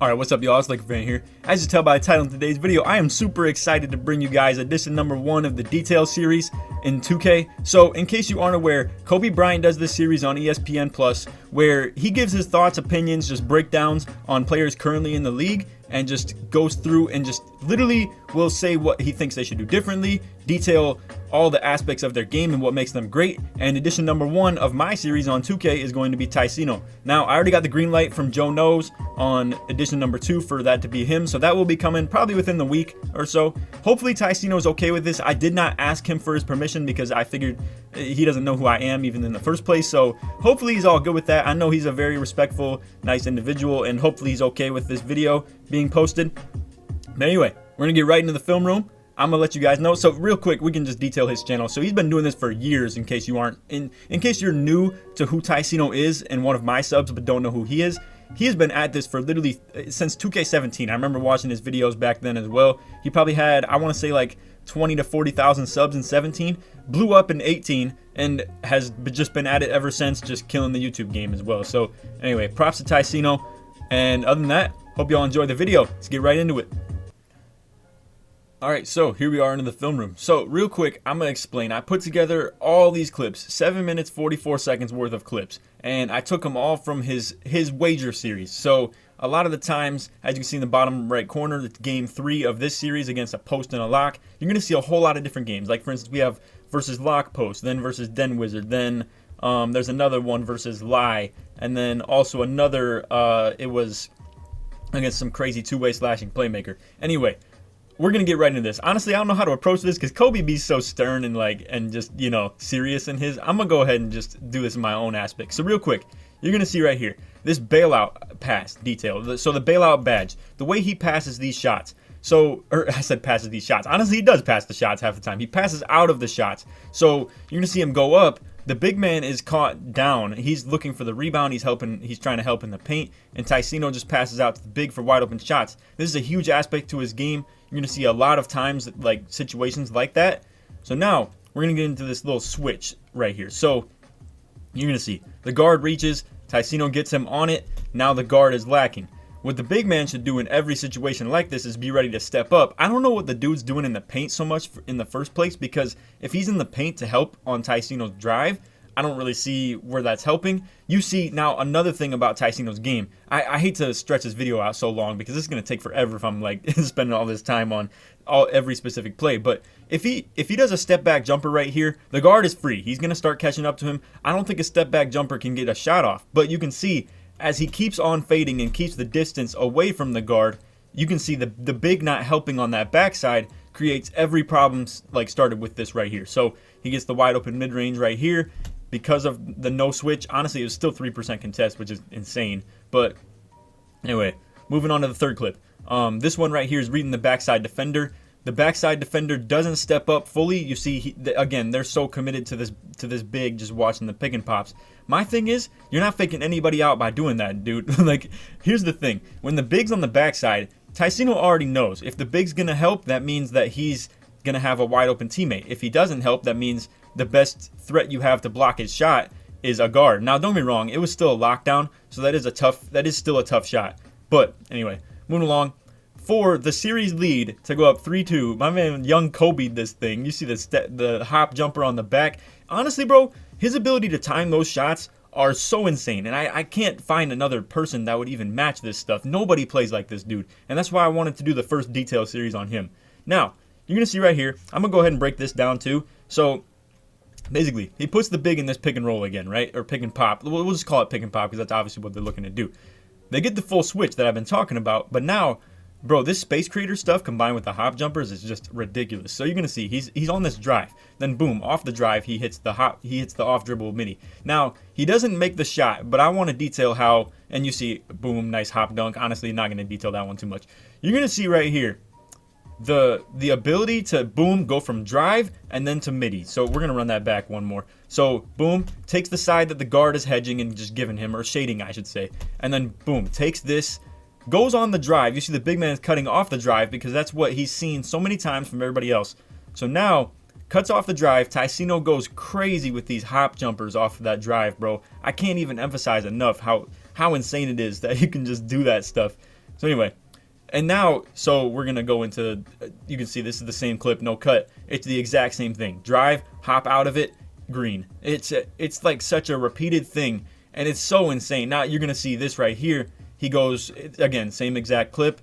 Alright, what's up y'all, it's Lakerfan here. As you tell by the title of today's video, I am super excited to bring you guys edition number 1 of the Detail series in 2K. So, in case you aren't aware, Kobe Bryant does this series on ESPN Plus, where he gives his thoughts, opinions, just breakdowns on players currently in the league, and just goes through and just literally will say what he thinks they should do differently, detail all the aspects of their game and what makes them great. And edition number 1 of my series on 2K is going to be Tyceno. Now, I already got the green light from Joe Knows on edition number 2 for that to be him, so that will be coming probably within the week or so. Hopefully Tyceno is okay with this. I did not ask him for his permission because I figured he doesn't know who I am even in the first place, so hopefully he's all good with that. I know he's a very respectful, nice individual, and hopefully he's okay with this video being posted. But anyway, we're gonna get right into the film room. I'm gonna let you guys know. So real quick, we can just detail his channel. So he's been doing this for years, in case you aren't in case you're new to who Tyceno is and one of my subs but don't know who he is. He has been at this for literally since 2K17. I remember watching his videos back then as well. He probably had, I want to say, like 20 to 40,000 subs in 17, blew up in 18, and has just been at it ever since, just killing the YouTube game as well. So anyway, props to Tyceno. And other than that, hope y'all enjoy the video. Let's get right into it. Alright, so here we are into the film room. So real quick, I'm going to explain. I put together all these clips, 7 minutes 44 seconds worth of clips, and I took them all from his wager series. So a lot of the times, as you can see in the bottom right corner, it's game 3 of this series against a post and a lock. You're going to see a whole lot of different games. Like for instance, we have versus lock post, then versus den wizard, then there's another one versus lie, and then also another, it was against some crazy two-way slashing playmaker. Anyway, we're gonna get right into this. Honestly, I don't know how to approach this because Kobe B's so stern and just, you know, serious in his. I'm gonna go ahead and just do this in my own aspect. So real quick, you're gonna see right here this bailout pass detail. So the bailout badge, the way he passes these shots. So, or I said passes these shots. Honestly, he does pass the shots half the time. He passes out of the shots. So you're gonna see him go up. The big man is caught down. He's looking for the rebound. He's trying to help in the paint. And Tyceno just passes out to the big for wide open shots. This is a huge aspect to his game. You're going to see a lot of times, like, situations like that. So now, we're going to get into this little switch right here. So, you're going to see the guard reaches. Tyceno gets him on it. Now the guard is lacking. What the big man should do in every situation like this is be ready to step up. I don't know what the dude's doing in the paint so much in the first place, because if he's in the paint to help on Tyceno's drive, I don't really see where that's helping. You see now another thing about Tyceno's game. I hate to stretch this video out so long because this is going to take forever if I'm like spending all this time on every specific play. But if he does a step back jumper right here, the guard is free. He's going to start catching up to him. I don't think a step back jumper can get a shot off, but you can see as he keeps on fading and keeps the distance away from the guard, you can see the big not helping on that backside creates every problem like started with this right here. So he gets the wide open mid range right here. Because of the no switch, honestly, it was still 3% contest, which is insane. But anyway, moving on to the third clip. This one right here is reading the backside defender. The backside defender doesn't step up fully. You see, again, they're so committed to this big, just watching the pick and pops. My thing is, you're not faking anybody out by doing that, dude. Like, here's the thing. When the big's on the backside, Tyceno already knows. If the big's going to help, that means that he's going to have a wide open teammate. If he doesn't help, that means the best threat you have to block his shot is a guard. Now, don't get me wrong, it was still a lockdown, so that is still a tough shot. But anyway, moving along. For the series lead to go up 3-2, my man Young Kobe'd this thing. You see the hop jumper on the back. Honestly, bro, his ability to time those shots are so insane, and I can't find another person that would even match this stuff. Nobody plays like this dude, and that's why I wanted to do the first detail series on him. Now, you're gonna see right here, I'm gonna go ahead and break this down too. So basically, he puts the big in this pick and roll again, right? Or pick and pop. We'll just call it pick and pop because that's obviously what they're looking to do. They get the full switch that I've been talking about, but now, bro, this space creator stuff combined with the hop jumpers is just ridiculous. So you're gonna see he's on this drive, then boom, off the drive he hits the off dribble midi. Now he doesn't make the shot, but I want to detail how. And you see, boom, nice hop dunk. Honestly, not gonna detail that one too much. You're gonna see right here the ability to boom go from drive and then to midi. So we're gonna run that back one more. So boom, takes the side that the guard is hedging and just giving him, or shading I should say, and then boom, takes this, goes on the drive. You see the big man is cutting off the drive because that's what he's seen so many times from everybody else. So now cuts off the drive. Tyceno goes crazy with these hop jumpers off of that drive, bro. I can't even emphasize enough how insane it is that you can just do that stuff. So anyway, and now, so we're going to go into, you can see this is the same clip, no cut. It's the exact same thing. Drive, hop out of it, green. It's like such a repeated thing, and it's so insane. Now you're going to see this right here. He goes, again, same exact clip,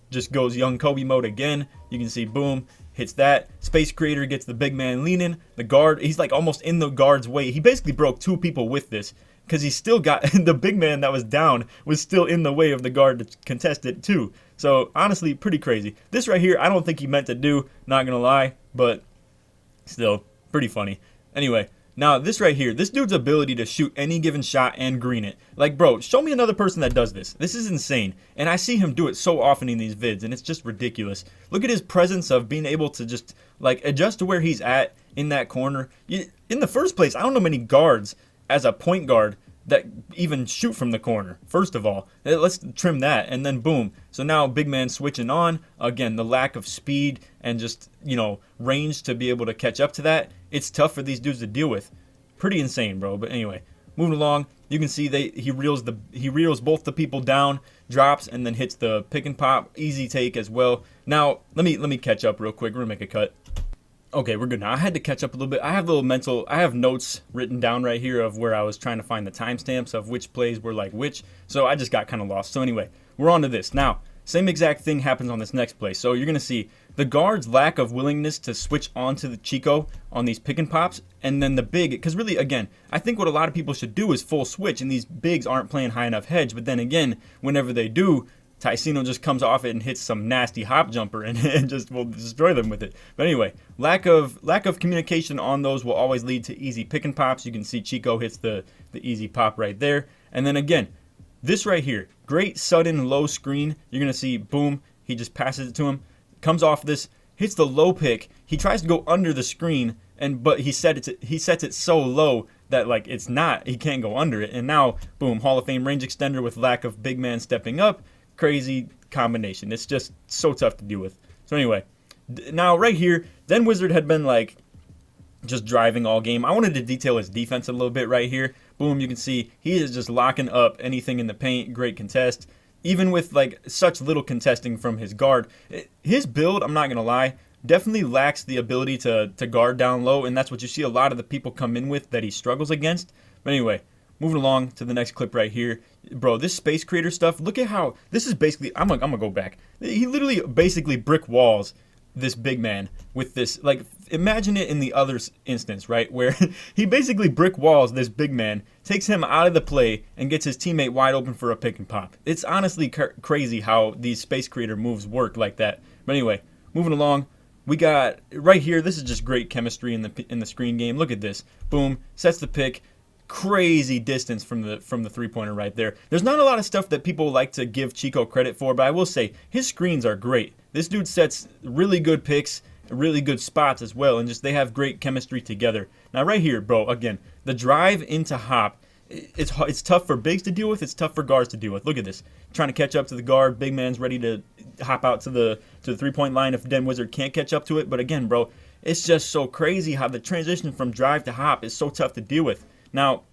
just goes young Kobe mode again. You can see, boom, hits that. Space Creator gets the big man leaning. The guard, he's like almost in the guard's way. He basically broke 2 people with this, because he still got, the big man that was down was still in the way of the guard to contest it too. So honestly, pretty crazy. This right here, I don't think he meant to do, not gonna lie, but still, pretty funny. Anyway, now this right here, this dude's ability to shoot any given shot and green it. Like, bro, show me another person that does this. This is insane. And I see him do it so often in these vids, and it's just ridiculous. Look at his presence of being able to just, like, adjust to where he's at in that corner. In the first place, I don't know many guards as a point guard that even shoot from the corner. First of all, let's trim that, and then boom. So now big man switching on. Again, the lack of speed and just, you know, range to be able to catch up to that. It's tough for these dudes to deal with. Pretty insane, bro. But anyway, moving along, you can see he reels both the people down, drops, and then hits the pick and pop. Easy take as well. Now let me catch up real quick. We're gonna make a cut. Okay, we're good now. I had to catch up a little bit. I have notes written down right here of where I was trying to find the timestamps of which plays were like which. So I just got kind of lost. So anyway, we're on to this. Now, same exact thing happens on this next play. So you're going to see the guard's lack of willingness to switch onto the Chico on these pick and pops. And then the big, because really, again, I think what a lot of people should do is full switch. And these bigs aren't playing high enough hedge. But then again, whenever they do, Tyceno just comes off it and hits some nasty hop jumper and just will destroy them with it. But anyway, lack of communication on those will always lead to easy pick and pops. You can see Chico hits the easy pop right there. And then again, this right here, great sudden low screen. You're going to see, boom, he just passes it to him. Comes off this, hits the low pick. He tries to go under the screen, but he sets it so low that like he can't go under it. And now, boom, Hall of Fame range extender with lack of big man stepping up. Crazy combination. It's just so tough to deal with. So anyway, now right here, then Wizard had been like just driving all game. I wanted to detail his defense a little bit right here. Boom, you can see he is just locking up anything in the paint. Great contest. Even with like such little contesting from his guard. His build, I'm not going to lie, definitely lacks the ability to guard down low, and that's what you see a lot of the people come in with that he struggles against. But anyway, moving along to the next clip right here. Bro, this Space Creator stuff, look at how, this is basically, I'm gonna go back. He literally basically brick walls this big man with this, like, imagine it in the other instance, right? Where he basically brick walls this big man, takes him out of the play, and gets his teammate wide open for a pick and pop. It's honestly crazy how these Space Creator moves work like that. But anyway, moving along. We got, right here, this is just great chemistry in the screen game. Look at this. Boom, sets the pick. Crazy distance from the 3-pointer right there. There's not a lot of stuff that people like to give Chico credit for, but I will say his screens are great. This dude sets really good picks, really good spots as well, and just they have great chemistry together. Now right here, bro, again, the drive into hop, it's tough for bigs to deal with, it's tough for guards to deal with. Look at this. Trying to catch up to the guard, big man's ready to hop out to the 3-point line if Den Wizard can't catch up to it. But again, bro, it's just so crazy how the transition from drive to hop is so tough to deal with. Now,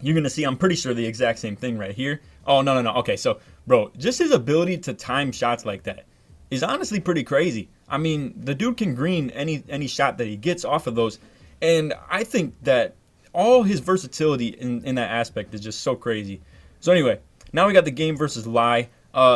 you're going to see, I'm pretty sure, the exact same thing right here. Oh, no. Okay, so, bro, just his ability to time shots like that is honestly pretty crazy. I mean, the dude can green any shot that he gets off of those. And I think that all his versatility in that aspect is just so crazy. So anyway, now we got the game versus lie.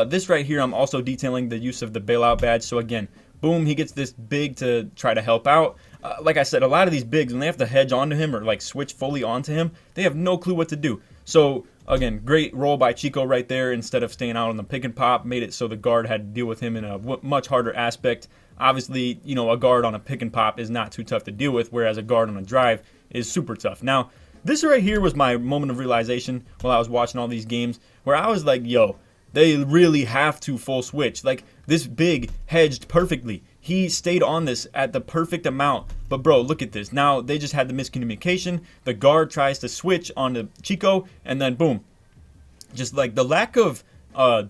This right here, I'm also detailing the use of the bailout badge. So again, boom, he gets this big to try to help out. Like I said, a lot of these bigs, when they have to hedge onto him or like switch fully onto him, they have no clue what to do. So again, great roll by Chico right there. Instead of staying out on the pick and pop, made it so the guard had to deal with him in a much harder aspect. Obviously, you know, a guard on a pick and pop is not too tough to deal with, whereas a guard on a drive is super tough. Now, this right here was my moment of realization while I was watching all these games, where I was like, yo, they really have to full switch. Like, this big hedged perfectly. He stayed on this at the perfect amount. But, bro, look at this. Now, they just had the miscommunication. The guard tries to switch onto Chico, and then, boom. Just, like, the lack of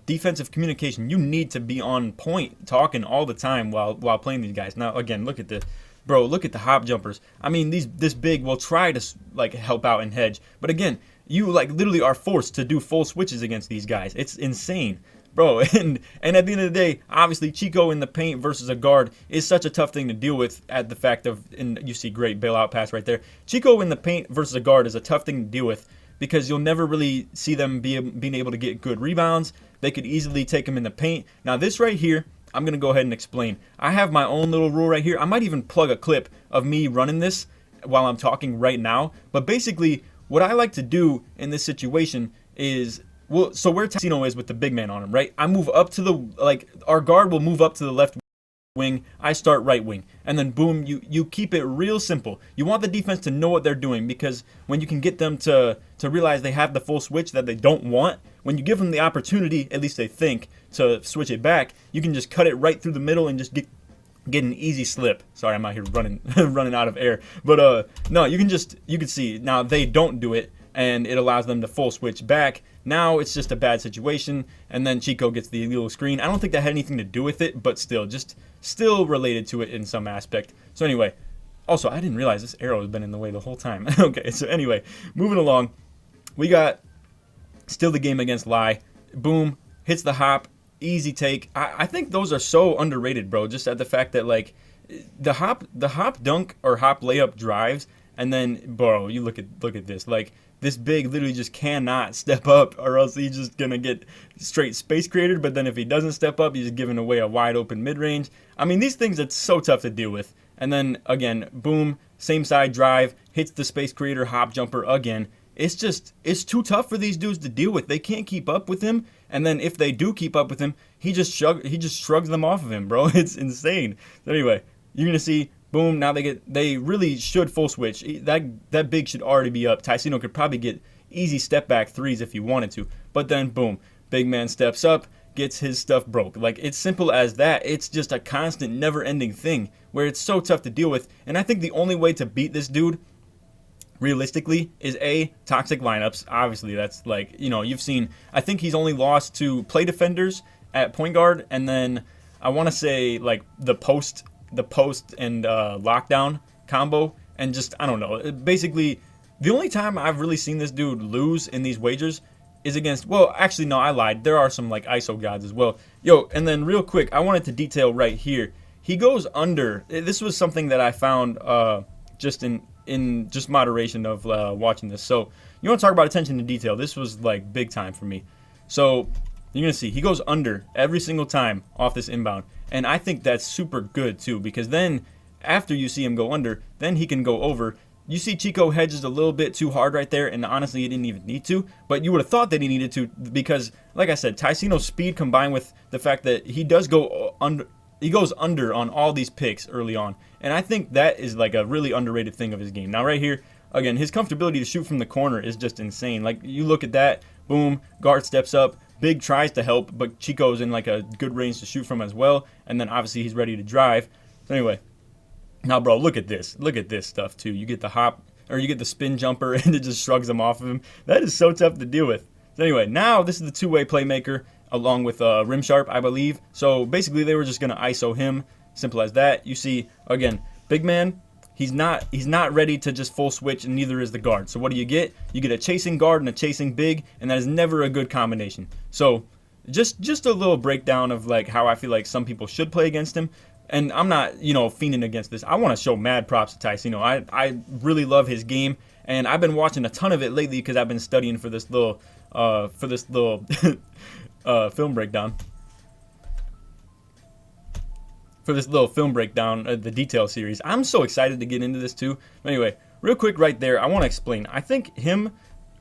defensive communication. You need to be on point, talking all the time while playing these guys. Now, again, look at this. Bro, look at the hop jumpers. I mean, this big will try to, like, help out and hedge. But, again, you, like, literally are forced to do full switches against these guys. It's insane. bro. And at the end of the day, obviously Chico in the paint versus a guard is such a tough thing to deal with. At the fact of, and you see great bailout pass right there. Chico in the paint versus a guard is a tough thing to deal with because you'll never really see them being able to get good rebounds. They could easily take him in the paint. Now this right here, I'm gonna go ahead and explain. I have my own little rule right here. I might even plug a clip of me running this while I'm talking right now. But basically, what I like to do in this situation is, well, so where Tyceno is with the big man on him, right? I move up to the, like, our guard will move up to the left wing, I start right wing, and then boom, you keep it real simple. You want the defense to know what they're doing, because when you can get them to realize they have the full switch that they don't want, when you give them the opportunity, at least they think, to switch it back, you can just cut it right through the middle and just get an easy slip. Sorry, I'm out here running running out of air, but no, you can see now they don't do it, and it allows them to full switch back. Now it's just a bad situation, and then Chico gets the illegal screen. I don't think that had anything to do with it, but still related to it in some aspect. So anyway, also I didn't realize this arrow has been in the way the whole time. Okay, so anyway, moving along, we got still the game against Lai. Boom, hits the hop, easy take. I think those are so underrated, bro. Just at the fact that, like, the hop dunk or hop layup drives, and then, bro, you look at this, like, this big literally just cannot step up, or else he's just gonna get straight space created. But then if he doesn't step up, he's just giving away a wide open mid range. I mean, these things, it's so tough to deal with. And then again, boom, same side drive, hits the space creator hop jumper again. It's too tough for these dudes to deal with. They can't keep up with him. And then if they do keep up with him, he just shrugs them off of him, bro. It's insane. So anyway, you're gonna see, boom, now they really should full switch. That big should already be up. Tyceno could probably get easy step back threes if he wanted to. But then boom, big man steps up, gets his stuff broke. Like, it's simple as that. It's just a constant, never-ending thing where it's so tough to deal with. And I think the only way to beat this dude realistically is toxic lineups. Obviously, that's, like, you know, you've seen, I think he's only lost to play defenders at point guard, and then I want to say, like, the post and lockdown combo, and just, I don't know, basically the only time I've really seen this dude lose in these wagers is against, well, actually no, I lied, there are some, like, ISO gods as well. Yo, and then real quick, I wanted to detail right here, he goes under. This was something that I found just in just moderation of watching this. So you want to talk about attention to detail, this was, like, big time for me. So you're gonna see he goes under every single time off this inbound, and I think that's super good too, because then after you see him go under, then he can go over. You see Chico hedges a little bit too hard right there, and honestly he didn't even need to, but you would have thought that he needed to, because like I said, Tyceno's speed combined with the fact that he does go under, he goes under on all these picks early on, and I think that is, like, a really underrated thing of his game. Now right here, again, his comfortability to shoot from the corner is just insane. Like, you look at that, boom, guard steps up, Big tries to help, but Chico's in, like, a good range to shoot from as well. And then obviously he's ready to drive. So anyway, now, bro, look at this. Look at this stuff too. You get the hop, or you get the spin jumper, and it just shrugs them off of him. That is so tough to deal with. So anyway, now this is the two-way playmaker along with Rimsharp, I believe. So basically they were just going to ISO him. Simple as that. You see, again, big man, he's not ready to just full switch, and neither is the guard. So what do? You get a chasing guard and a chasing big, and that is never a good combination. So just a little breakdown of, like, how I feel like some people should play against him. And I'm not, fiending against this. I want to show mad props to Tyceno. I really love his game, and I've been watching a ton of it lately because I've been studying for this little film breakdown. For this little film breakdown, the detail series. I'm so excited to get into this too. But anyway, real quick right there, I want to explain. I think him,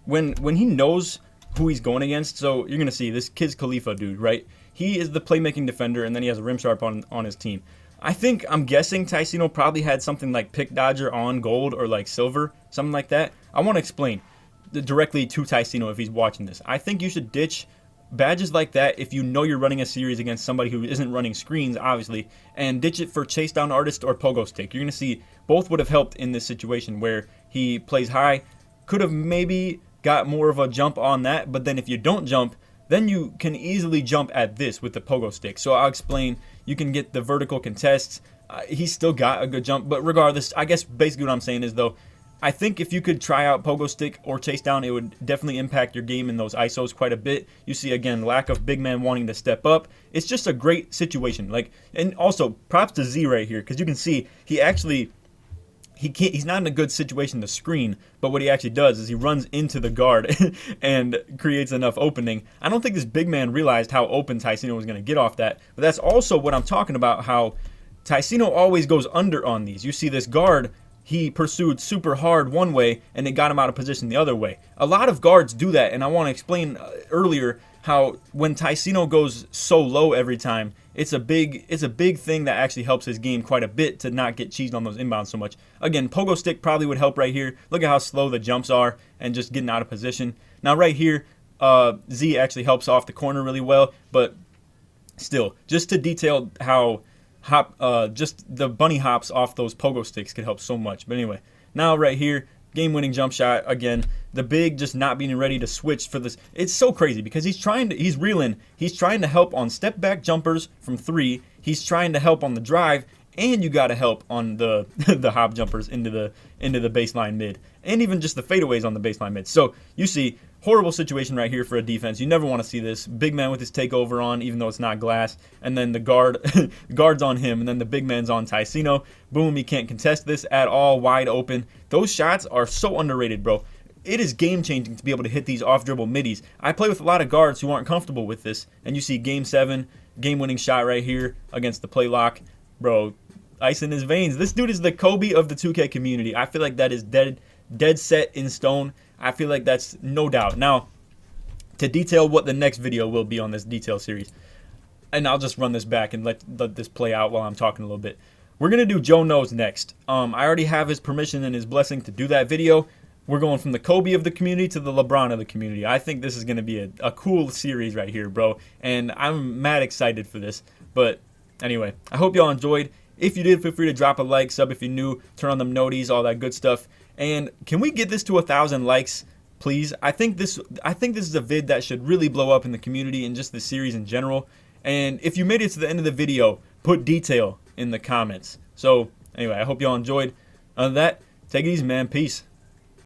when he knows who he's going against, so you're going to see this Kiz Khalifa dude, right? He is the playmaking defender, and then he has a Rimsharp on his team. I'm guessing Tyceno probably had something like Pick Dodger on gold or like silver, something like that. I want to explain directly to Tyceno if he's watching this. I think you should ditch badges like that if you know you're running a series against somebody who isn't running screens, obviously, and ditch it for Chase Down Artist or Pogo Stick. You're going to see both would have helped in this situation where he plays high. Could have maybe got more of a jump on that, but then if you don't jump, then you can easily jump at this with the Pogo Stick. So I'll explain. You can get the vertical contests. He's still got a good jump, but regardless, I guess basically what I'm saying is, though, I think if you could try out pogo stick or chase down, it would definitely impact your game in those ISOs quite a bit. You see, again, lack of big man wanting to step up. It's just a great situation. Like, and also props to Z right here, because you can see he actually, he's not in a good situation to screen, but what he actually does is he runs into the guard and creates enough opening. I don't think this big man realized how open Tyceno was going to get off that, but that's also what I'm talking about, how Tyceno always goes under on these. You see this guard, he pursued super hard one way and it got him out of position the other way. A lot of guards do that, and I want to explain earlier how when Tyceno goes so low every time, it's a big thing that actually helps his game quite a bit to not get cheesed on those inbounds so much. Again, pogo stick probably would help right here. Look at how slow the jumps are and just getting out of position. Now right here, Z actually helps off the corner really well, but still, just to detail how just the bunny hops off those pogo sticks could help so much. But anyway, now right here, game-winning jump shot. Again, the big just not being ready to switch for this. It's so crazy because he's reeling. He's trying to help on step back jumpers from 3. He's trying to help on the drive, and you got to help on the the hop jumpers into the baseline mid, and even just the fadeaways on the baseline mid. So you see, horrible situation right here for a defense. You never want to see this. Big man with his takeover on, even though it's not glass, and then the guard's on him, and then the big man's on Tyceno. Boom, he can't contest this at all, wide open. Those shots are so underrated, bro. It is game-changing to be able to hit these off-dribble middies. I play with a lot of guards who aren't comfortable with this, and you see Game 7, game-winning shot right here against the play lock. Bro, ice in his veins. This dude is the Kobe of the 2K community. I feel like that is dead set in stone. I feel like that's no doubt. Now, to detail what the next video will be on this detail series, and I'll just run this back and let this play out while I'm talking a little bit. We're going to do Joe Knows next. I already have his permission and his blessing to do that video. We're going from the Kobe of the community to the LeBron of the community. I think this is going to be a cool series right here, bro. And I'm mad excited for this. But anyway, I hope y'all enjoyed. If you did, feel free to drop a like, sub if you're new, turn on them noties, all that good stuff. And can we get this to 1,000 likes, please? I think this is a vid that should really blow up in the community and just the series in general. And if you made it to the end of the video, put detail in the comments. So anyway, I hope y'all enjoyed. Other than that, take it easy, man. Peace.